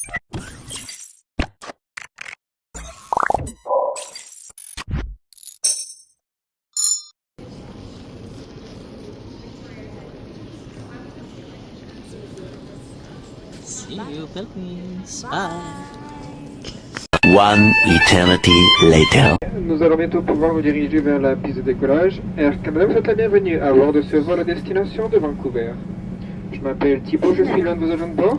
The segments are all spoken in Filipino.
See you, Philippines. Bye. One eternity later. Nous allons bientôt pouvoir nous diriger vers la piste de décollage. Air Canada vous souhaite la bienvenue à bord de ce vol à destination de Vancouver. Je m'appelle Thibaut, je suis l'un de vos agents de bord.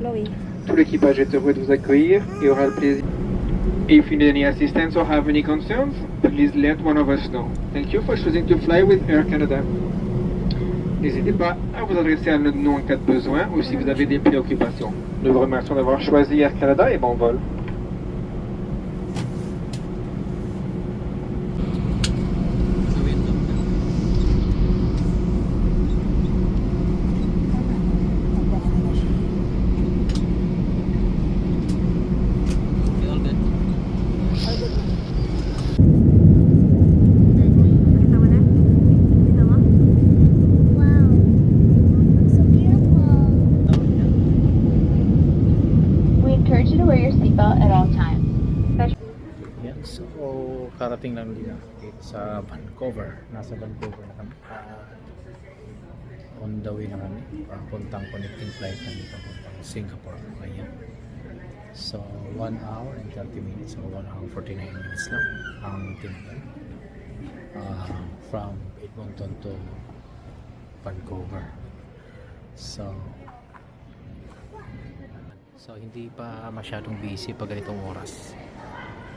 Chloé. Tout l'équipage est heureux de vous accueillir et aura le plaisir. If you need any assistance or have any concerns, please let one of us know. Thank you for choosing to fly with Air Canada. N'hésitez pas à vous adresser à notre nom en cas de besoin ou si vous avez des préoccupations. Nous vous remercions d'avoir choisi Air Canada et bon vol. Kita mo na? Kita mo? Wow. Looks so beautiful. We encourage you to wear your seatbelt at all times. Yan, so karating lang din dito sa Vancouver. Nasa Vancouver na kami. On the way na kami. Puntang connecting flight na dito puntang Singapore. Ayan. So 1 hour and 30 minutes. So 1 hour 49 minutes lang ang tinagal. From Edmonton to Vancouver. So hindi pa masyadong busy pag ganitong oras.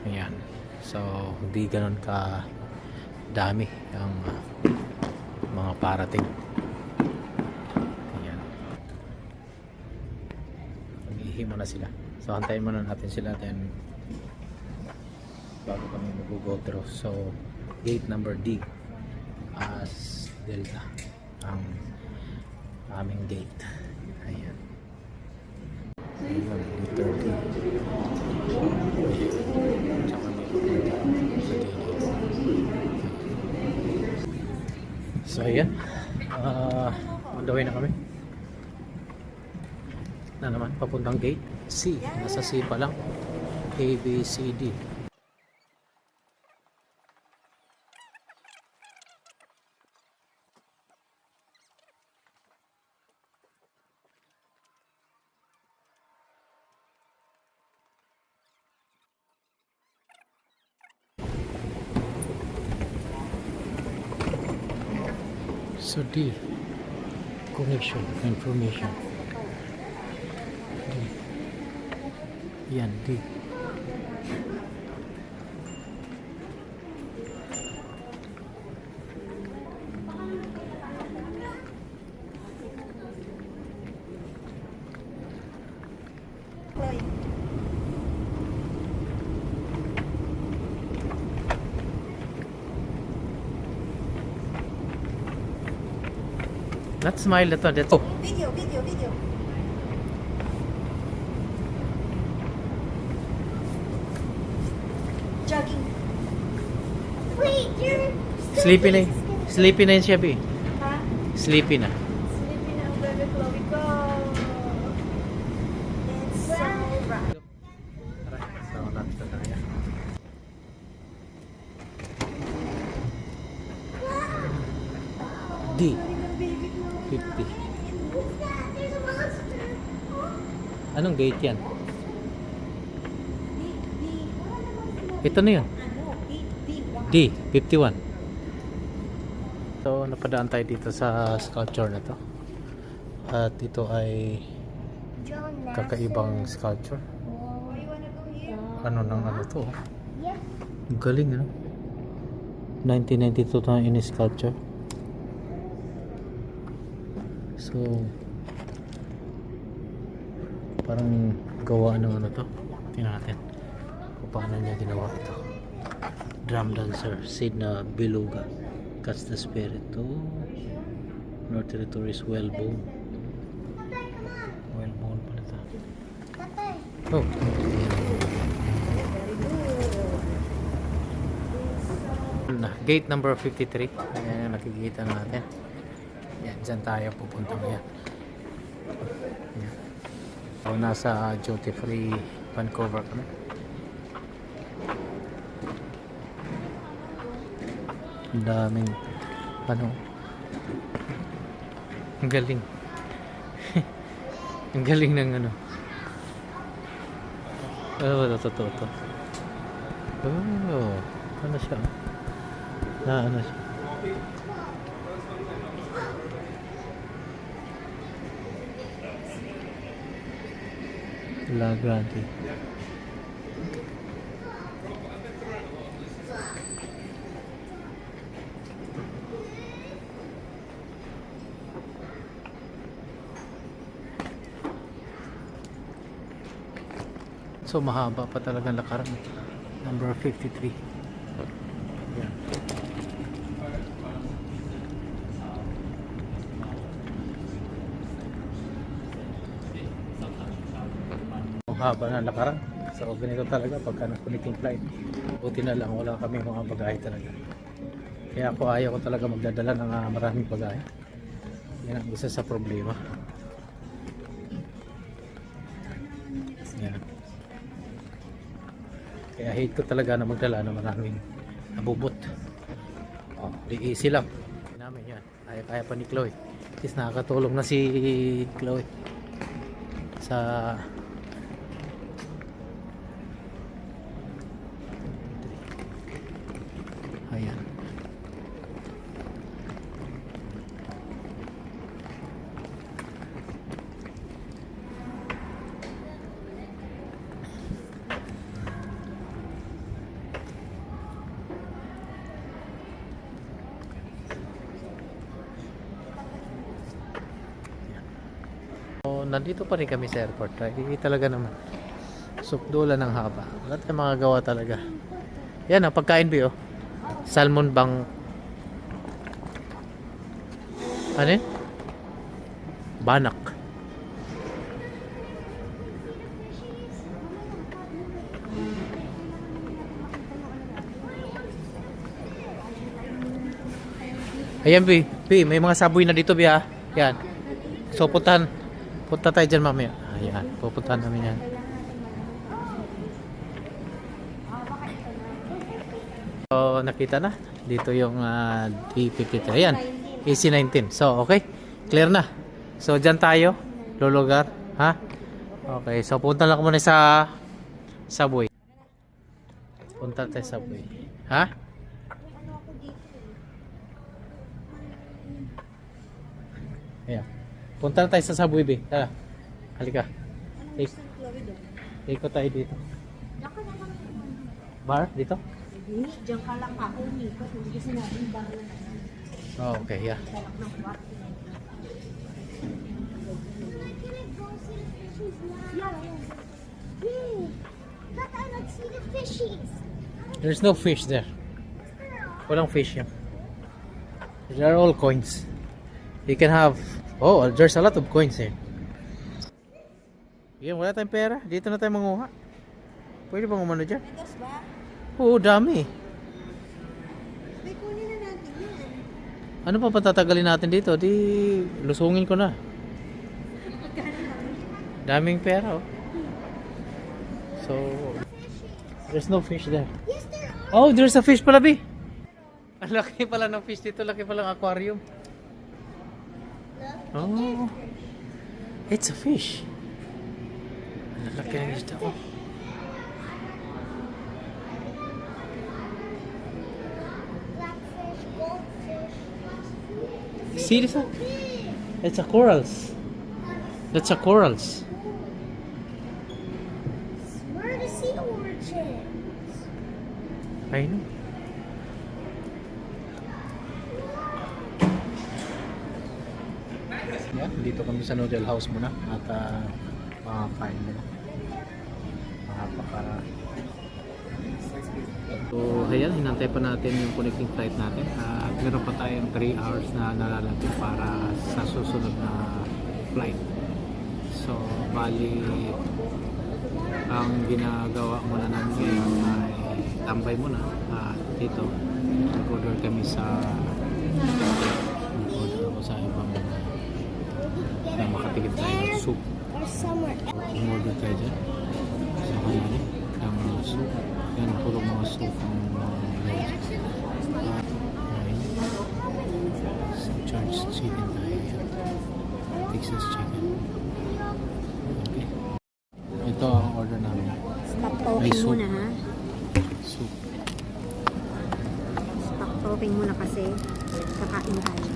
Ayan. So hindi ganun ka dami ang mga parating. Ayan. Mag-ihi muna sila. So antayin muna natin sila then bago kami mag-go through. So gate number D as Delta ang aming gate. Ayan. Ayan, D30. Tsaka may pupunta sa D. So ayan, on the way na kami na naman papuntang gate C. Nasa C pa lang. A, B, C, D. So D, connection information. D. Yan, D. Chloe. Not smile ito. That's oh. Video. Jogging. Wait, you're still Sleepy na. Sleepy na yun siya, B. Ha? Sleepy na. Sleepy na ang bebe Chloe ko. It's so bright. So, nandito tayo. D. 50. There's a monster. Anong gate yan? Ito na yun. D. 51. So, napadaan tayo dito sa sculpture na to. At ito ay kakaibang sculpture. Ano nang ano to? Yeah. Galing, ano? 1992 na ini sculpture. So, parang gawa ng ano to. Tingnan natin kung paano niya ginawa ito. Drum dancer, Sid na Beluga. Catch the spirit to North Territories whalebone. Whalebone pala ito. Oh. Na, gate number 53. Ayan, nakikita natin. Yan, dyan tayo pupunta ngayon. Ayan. nasa duty free Vancouver kami. Ang daming ano, ang galing. Ang galing ng ano. Totoo to. Oh, ano siya? Ano siya? La Grande. So mahaba pa talaga lakaran. Number 53. Yan. Haba na lakaran. So ganito talaga pagka nag-connecting flight. Buti na lang wala kami mga bagahe talaga. Kaya ako ayaw ko talaga magdadala ng maraming bagahe. Yan ang isa sa problema. Yan. Kaya hate ko talaga na magdala ng maraming abubot. Oh, di easy lang. Namin yan. Kaya pa ni Chloe. At least nakakatulong na si Chloe sa ayan. So, nandito pa rin kami sa airport. Hindi talaga naman sukdulan ng haba. Wala tayong mga gawa talaga. Yan ang pagkain ba, oh. Salmon bang ano yun? Banak. Ayan, Bi, may mga saboy na dito, Bi, ha. Yan. So punta tayo dyan mamaya. Ayan, pupuntahan namin yan. So nakita na dito yung D53. Ayan, AC-19. So okay, clear na. So dyan tayo lulugar, ha? Okay, so punta lang muna sa subway. Punta tayo sa subway, ha? Ayan, punta na tayo sa subway, Be. Tara, halika. Ikot tayo dito. Bar dito? Diyan ka lang ako, Miko. Hindi sinabing bahala. Oh, okay, yeah. But I don't see the fishies. There's no fish there. Walang fish yan. They're all coins. You can have... Oh, there's a lot of coins here. Yan, wala tayong pera. Dito na tayo manguha. Pwede bang umano dyan? Bigas ba? Oo, dami. May kunin na natin yan. Ano pa patatagalin natin dito? Di lusungin ko na. Daming pera, oh. So, there's no fish there. Yes, there are. Oh, there's a fish pala, Bi. Ang laki pala ng fish dito. Laki pala ng aquarium. Oh, it's a fish. Ang laki ng isda, oh. Blackfish, goldfish. See this one? It's a corals. That's a corals. Where are the sea urchins? I know. Yan, dito kami sa noodle house muna at makakain muna. So, ayan, hinantay pa natin yung connecting flight natin at meron pa tayong 3 hours na nalalagay para sa susunod na flight. So, bali ang ginagawa muna namin ngayon ay tambay muna at dito nag-order kami sa nag-order ako sa ibang na makatigil tayo ng soup. somewhere else. Umorder tayo dyan. Sa kanila. Ng mga soup. Yan, puro mga soup ang mga veggies. So, charged chicken tayo yan. Texas chicken. Okay. Ito ang order namin. Stop May talking soup. muna ha. Soup. Stop talking muna kasi kakain tayo.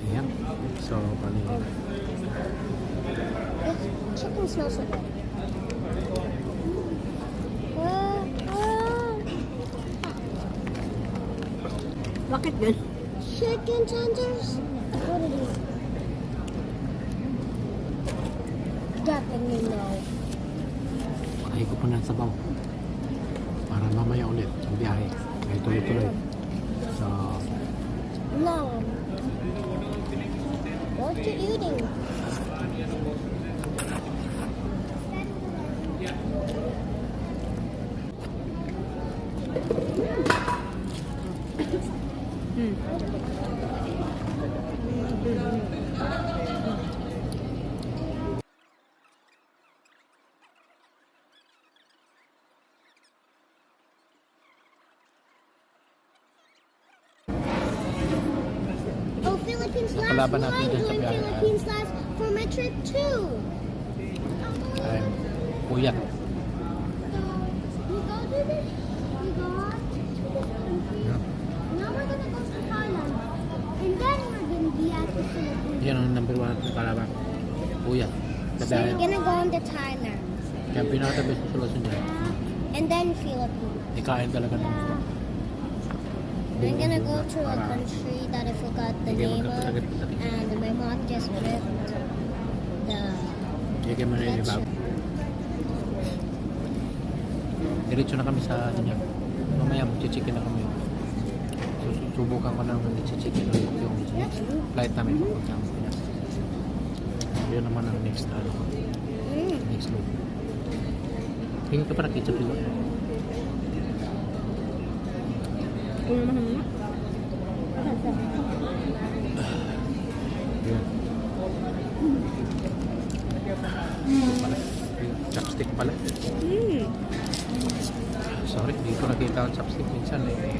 Ayan. So, kanina. Chicken smells so good. Bakit gan? Chicken tenders? What are these? Definitely no. Pakain ko pa ng sabaw. Para mamaya ulit ang biyahe. Kaya tuloy-tuloy. So, No. What you eating? Oh, Philippines last Nakalaban one. natin dyan sa Doing biyahe. Philippines last for my trip too. ay, puyat. We go to this. We go on to this country. Now we're gonna go to Thailand, and then we're gonna be at the Philippines. Yan ang number 1 na kalaban. Puyat. Sa So we're biyahe. gonna go on to Thailand, Kaya pinakatabi sa solusyon niya. and then Philippines. Ikain talaga ng gusto. We're gonna go to a country that I forgot the Sige, name of, magkapatagit-patagit. and my mom just ripped the Sige mo na yung ibabaw. Diretso na kami sa ano niya. Mamaya mag-chicken na kami. Susubukan ko na mag-chicken ulit yung flight namin papuntang Pinas. Yun naman ang next next move. Tingin ka pa na ketchup dito. Yun. Pala. Chopstick pala. Sorry, hindi ko nakita ang chopstick minsan eh.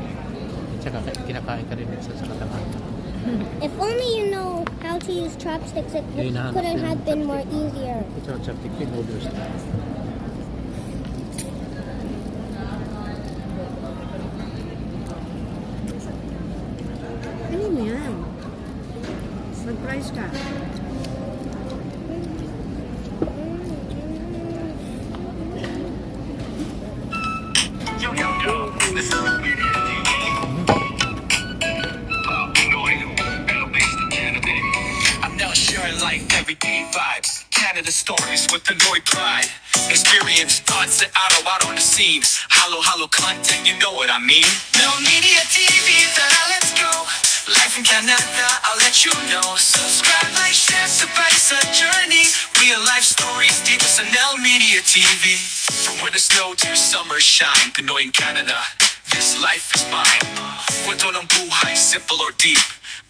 Tsaka kinakain ka rin minsan sa katangan. If only you know how to use chopsticks, it Yun na, could yun. have been more easier. Ito ang chopstick yung noodles. Ano mo yan? Mag-price ka. I'm now sharing life, everyday vibes. Canada stories with the Lloyd pride. Experience thoughts that out on the scene. Hollow content, you know what I mean. No media TV, let's go. Life in Canada, I'll let you know. Subscribe, like, share, surprise, a journey. Real life stories, deep as L Media TV. From winter snow to summer shine, Pinoy in Canada. This life is mine. Kwento ng buhay, simple or deep.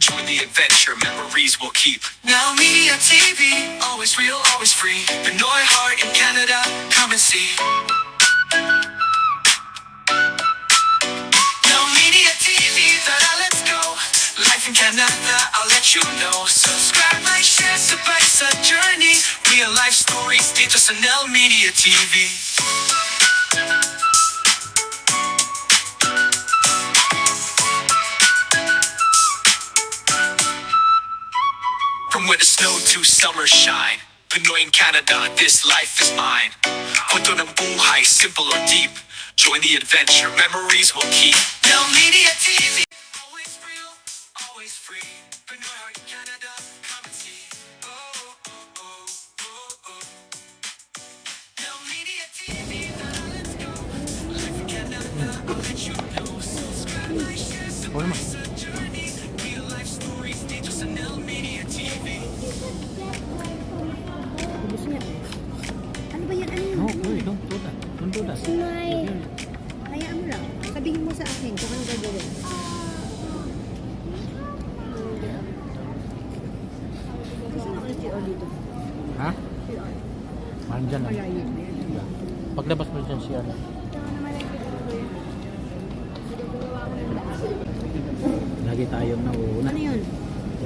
Join the adventure, memories we'll keep. Now Media TV, always real, always free. Pinoy heart in Canada, come and see. Now Media TV, let's go. Life in Canada, I'll let you know. Subscribe, like, share, surprise, a journey. Real life stories, dito sa L Media TV. From winter snow to summer shine, Pinoy in Canada, this life is mine. Kwento ng buhay, simple or deep. Join the adventure, memories we'll keep. Now Media TV, always real, always free. Pinoy heart in Canada, come and see. Oh, oh, oh, oh, oh. Now Media TV, let's go. Life in Canada, I'll let you know. Subscribe, like, share, surprise, a journey. Real life stories, dito sa L Media TV. Ubus niya. Ano ba yan? Ano yun? No, don't do that. Don't do that. My... Hayaan mo lang. Sabihin mo sa akin kung ano gagawin. Andyan na. Malayo na yan. Paglabas mo dyan siya. Lagi tayong nauuna. Ano yun?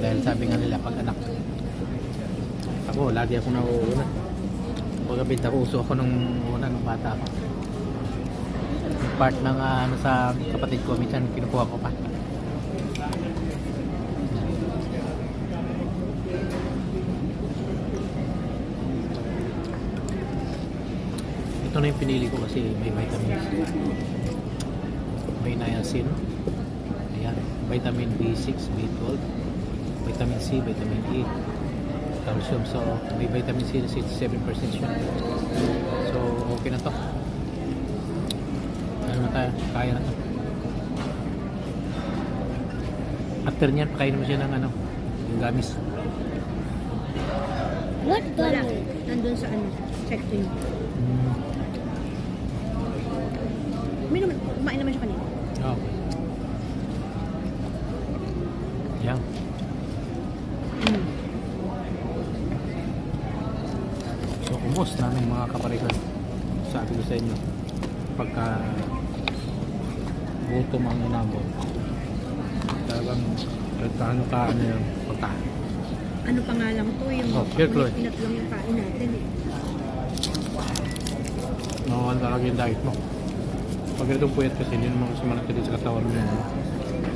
Dahil sabi nga nila pag anak. Ako, lagi ako nauuna. Pagkabit ako, uso ako nung una, nung bata ako. Yung part ng ano sa kapatid ko, minsan kinukuha ko pa. Ito na yung pinili ko kasi may vitamin C. May niacin. Ayan. Vitamin B6, B12, vitamin C, vitamin E, calcium. So, may vitamin C na 67% siya. So, okay na to. Ano na tayo? Kaya na to. After nyan, pakainin mo siya ng ano, yung gamis. What Wala. gummy? Nandun sa ano, section. Kumain naman siya kanina. Okay. Yan. So, ubos namin mga kaparikan. Sabi ko sa inyo, pagka gutom ang inabot, talagang ano yun, pagkain. Ano pa nga lang to, yung Here, Chloe. pinat lang yung kain natin eh. Nawawan talaga yung diet mo. Pag ganitong puyat kasi, hindi naman kasi malaki din sa katawan mo.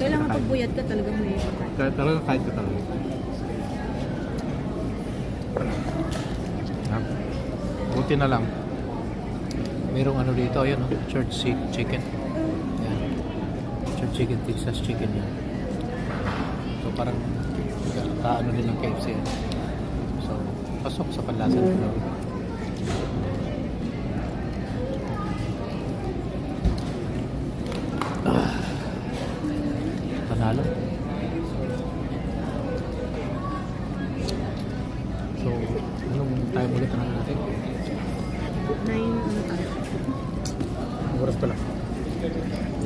Kailangan pag buyat ka talagang may pagkain. Talagang kahit ka talaga. Buti na lang. Merong ano dito, yun, church chicken. Yan. Church chicken, Texas chicken yan. So parang kaano din ng KFC. So, pasok sa panlasa nito. Panalo. So, anong tayo ulit na natin? 9 ano tayo. Oras pa lang.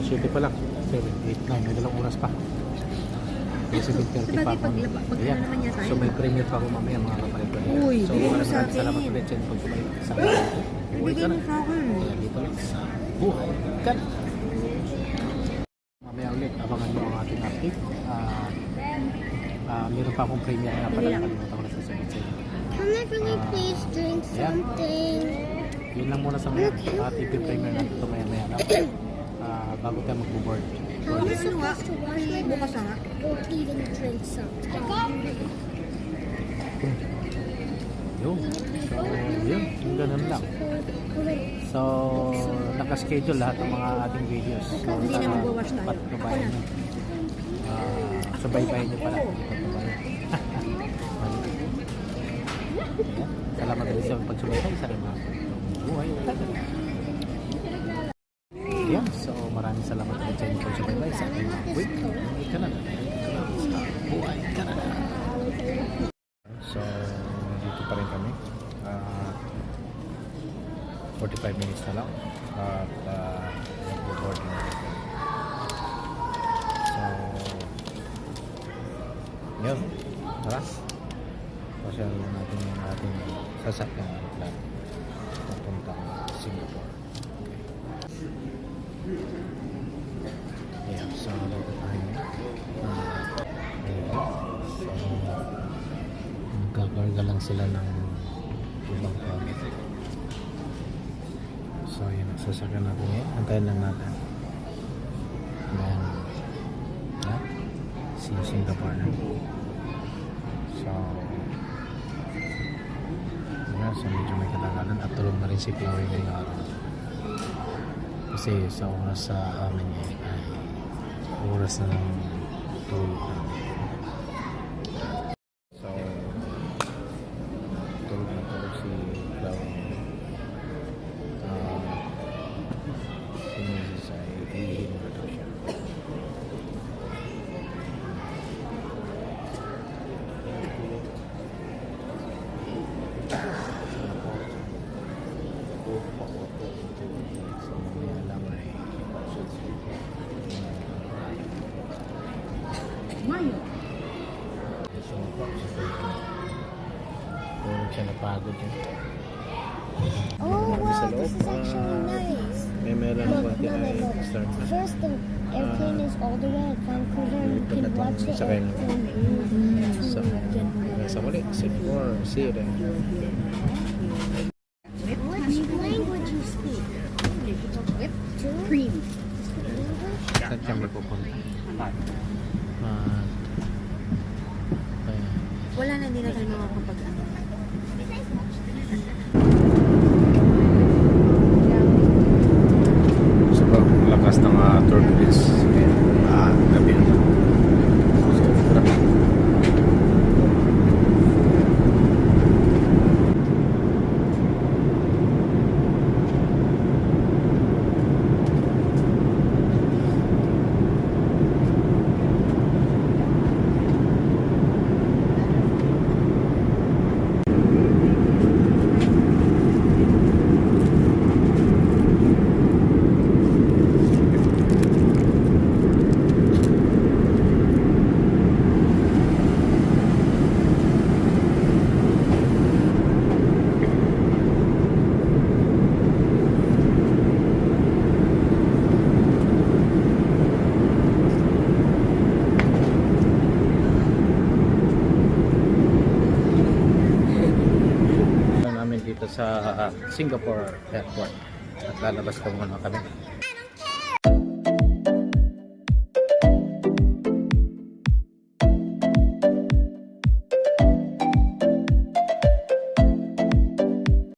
7 pa lang. 7, 8, 9. May dalang oras pa. 7:30 pa ako. Pag Ayan. naman niya tayo. So may premiere pa ako mamaya mga kapalit ko. Uy, So bigay mo maraming sa akin. salamat ulit sa pagsubaybay sa akin. Bigay mo sa akin. Ayan, dito lang sa Buhay Canada. Mamaya ulit, abangan nyo ang ating update. Meron pa akong premiere na pala. Nakalimutan ko na sasabihin sa inyo. Can I really please drink Yeah. something? Yun lang muna sa mga TV premiere natin ito maya-maya lang. Bago tayo mag-board. How am I Ano nga? supposed to wash my Bukas mouth na nga. or even drink something? Yun. So, yun. Yung ganun lang. So, nakaschedule lahat ng mga ating videos. So, Hindi na magwawash tayo. patnubayan Ako nyo. Subaybayan nyo pala. Salamat din sa pagsubaybay sa aking mga buhay. Yan. So, maraming salamat din sa inyo pagsubaybay sa aking mga week. Buhay Canada. Sa Buhay Canada. So, dito pa rin kami. 45 minutes na lang. At mag-board na natin. So, yun. Tara. Pasyal natin yung ating sasakyan aeroplano papuntang Singapore. Yeah, so dito tayo. So, magkakarga lang sila ng ibang gamit. So, yun ang sasakyan natin ngayon. Antayin lang natin. Then, yeah, si Singapore na. So, so medyo may katagalan at tulog na rin si Chloe ngayong araw kasi sa oras sa amin ay oras na ng tulog namin. So tulog na tulog si Chloe. Si Mrs. ay ihihin na daw siya. Mayo. Tulog siya, napagod yun. Oh, Marami sa wow, loob. this is actually nice. May meron ng konti No, ay no, no. start na. First, the airplane is all the way at Vancouver and you can watch the Sakay na. airplane move So, hanggang sa muli. See you then. Which language you speak? Two? Cream. English? Saan kami pupunta? Ayan. Wala na, hindi na tayo makakapag ano. Sobrang lakas ng turbulence. Gabi na. Sobra. namin dito sa Singapore Airport at lalabas ko muna kami.